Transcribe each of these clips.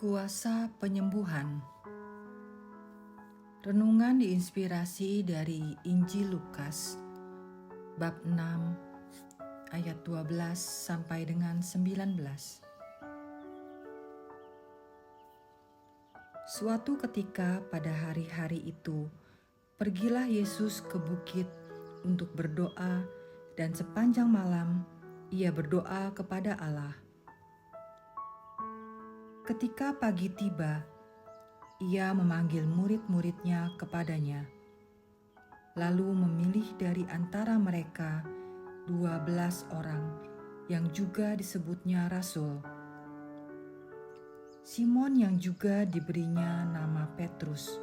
Kuasa penyembuhan. Renungan diinspirasi dari Injil Lukas bab 6 ayat 12 sampai dengan 19. Suatu ketika pada hari-hari itu, pergilah Yesus ke bukit untuk berdoa, dan sepanjang malam ia berdoa kepada Allah. Ketika pagi tiba, ia memanggil murid-muridnya kepadanya, lalu memilih dari antara mereka 12 orang yang juga disebutnya rasul. Simon yang juga diberinya nama Petrus,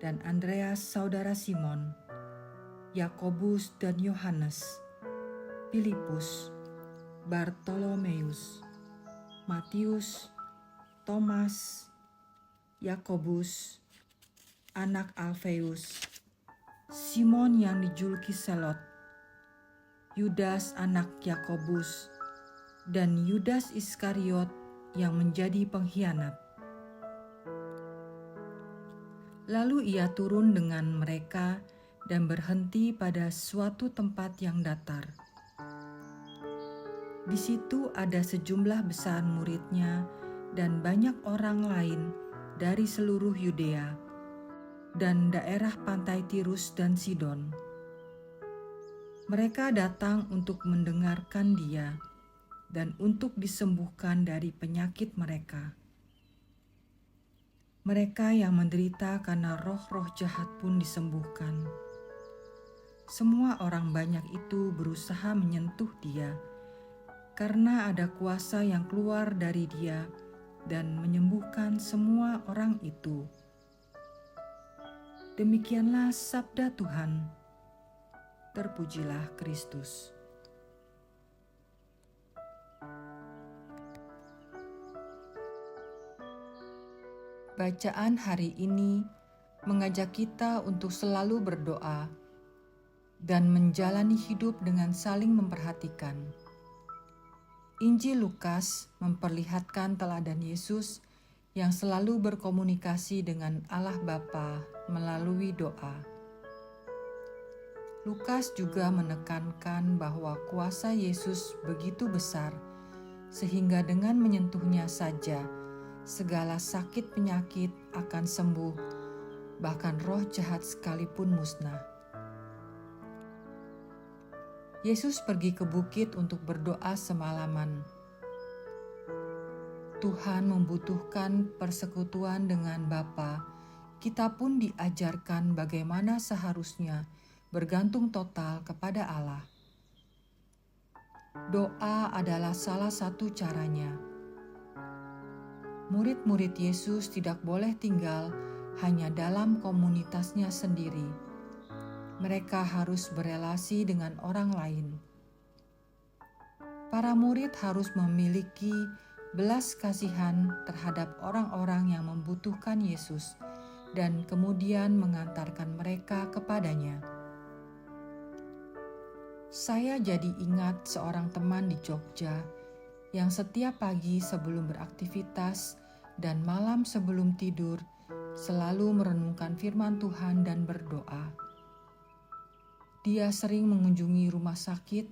dan Andreas saudara Simon, Yakobus dan Yohanes, Filipus, Bartolomeus, Matius, Thomas, Yakobus, anak Alfeus, Simon yang dijuluki Selot, Yudas anak Yakobus, dan Yudas Iskariot yang menjadi pengkhianat. Lalu ia turun dengan mereka dan berhenti pada suatu tempat yang datar. Di situ ada sejumlah besar muridnya dan banyak orang lain dari seluruh Yudea dan daerah pantai Tirus dan Sidon. Mereka datang untuk mendengarkan dia dan untuk disembuhkan dari penyakit mereka. Mereka yang menderita karena roh-roh jahat pun disembuhkan. Semua orang banyak itu berusaha menyentuh dia, karena ada kuasa yang keluar dari dia dan menyembuhkan semua orang itu. Demikianlah sabda Tuhan. Terpujilah Kristus. Bacaan hari ini mengajak kita untuk selalu berdoa dan menjalani hidup dengan saling memperhatikan. Injil Lukas memperlihatkan teladan Yesus yang selalu berkomunikasi dengan Allah Bapa melalui doa. Lukas juga menekankan bahwa kuasa Yesus begitu besar sehingga dengan menyentuhnya saja segala sakit penyakit akan sembuh, bahkan roh jahat sekalipun musnah. Yesus pergi ke bukit untuk berdoa semalaman. Tuhan membutuhkan persekutuan dengan Bapa. Kita pun diajarkan bagaimana seharusnya bergantung total kepada Allah. Doa adalah salah satu caranya. Murid-murid Yesus tidak boleh tinggal hanya dalam komunitasnya sendiri. Mereka harus berelasi dengan orang lain. Para murid harus memiliki belas kasihan terhadap orang-orang yang membutuhkan Yesus dan kemudian mengantarkan mereka kepadanya. Saya jadi ingat seorang teman di Jogja yang setiap pagi sebelum beraktivitas dan malam sebelum tidur selalu merenungkan firman Tuhan dan berdoa. Dia sering mengunjungi rumah sakit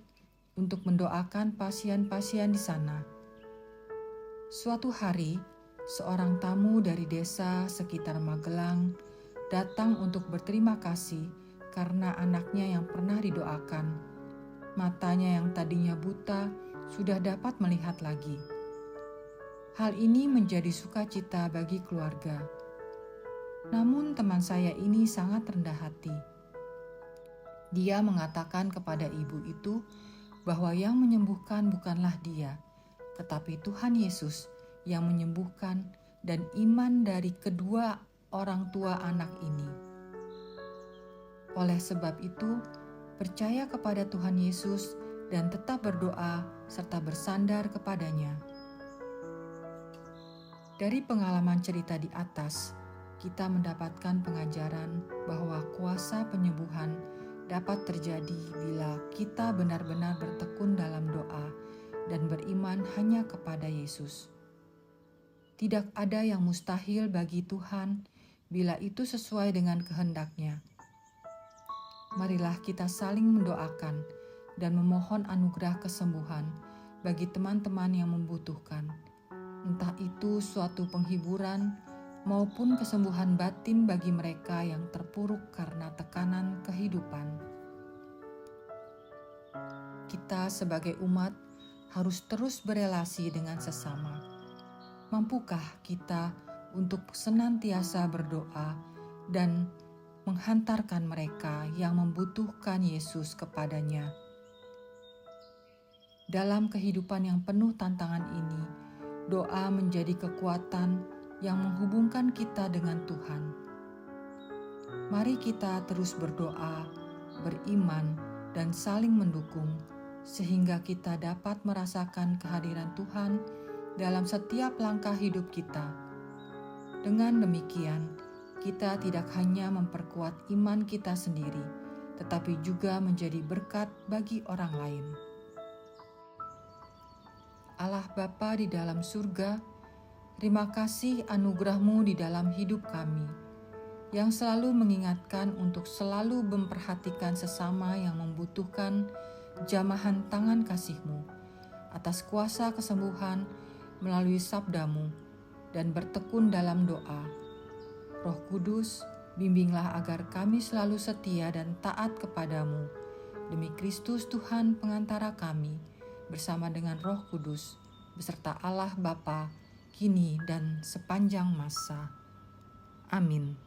untuk mendoakan pasien-pasien di sana. Suatu hari, seorang tamu dari desa sekitar Magelang datang untuk berterima kasih karena anaknya yang pernah didoakan, matanya yang tadinya buta sudah dapat melihat lagi. Hal ini menjadi sukacita bagi keluarga. Namun teman saya ini sangat rendah hati. Dia mengatakan kepada ibu itu bahwa yang menyembuhkan bukanlah dia, tetapi Tuhan Yesus yang menyembuhkan dan iman dari kedua orang tua anak ini. Oleh sebab itu, percaya kepada Tuhan Yesus dan tetap berdoa serta bersandar kepadanya. Dari pengalaman cerita di atas, kita mendapatkan pengajaran bahwa kuasa penyembuhan dapat terjadi bila kita benar-benar bertekun dalam doa dan dan beriman hanya kepada Yesus. Tidak ada yang mustahil bagi Tuhan bila itu sesuai dengan kehendak-Nya. Marilah kita saling mendoakan dan memohon anugerah kesembuhan bagi teman-teman yang membutuhkan, entah itu suatu penghiburan maupun kesembuhan batin bagi mereka yang terpuruk karena tekanan kehidupan. Kita sebagai umat harus terus berelasi dengan sesama. Mampukah kita untuk senantiasa berdoa dan menghantarkan mereka yang membutuhkan Yesus kepadanya? Dalam kehidupan yang penuh tantangan ini, doa menjadi kekuatan yang menghubungkan kita dengan Tuhan. Mari kita terus berdoa, beriman, dan saling mendukung, sehingga kita dapat merasakan kehadiran Tuhan dalam setiap langkah hidup kita. Dengan demikian, kita tidak hanya memperkuat iman kita sendiri, tetapi juga menjadi berkat bagi orang lain. Allah Bapa di dalam surga, terima kasih anugerah-Mu di dalam hidup kami, yang selalu mengingatkan untuk selalu memperhatikan sesama yang membutuhkan jamahan tangan kasih-Mu, atas kuasa kesembuhan melalui sabda-Mu, dan bertekun dalam doa. Roh Kudus, bimbinglah agar kami selalu setia dan taat kepadamu, demi Kristus Tuhan pengantara kami, bersama dengan Roh Kudus, beserta Allah Bapa, kini dan sepanjang masa. Amin.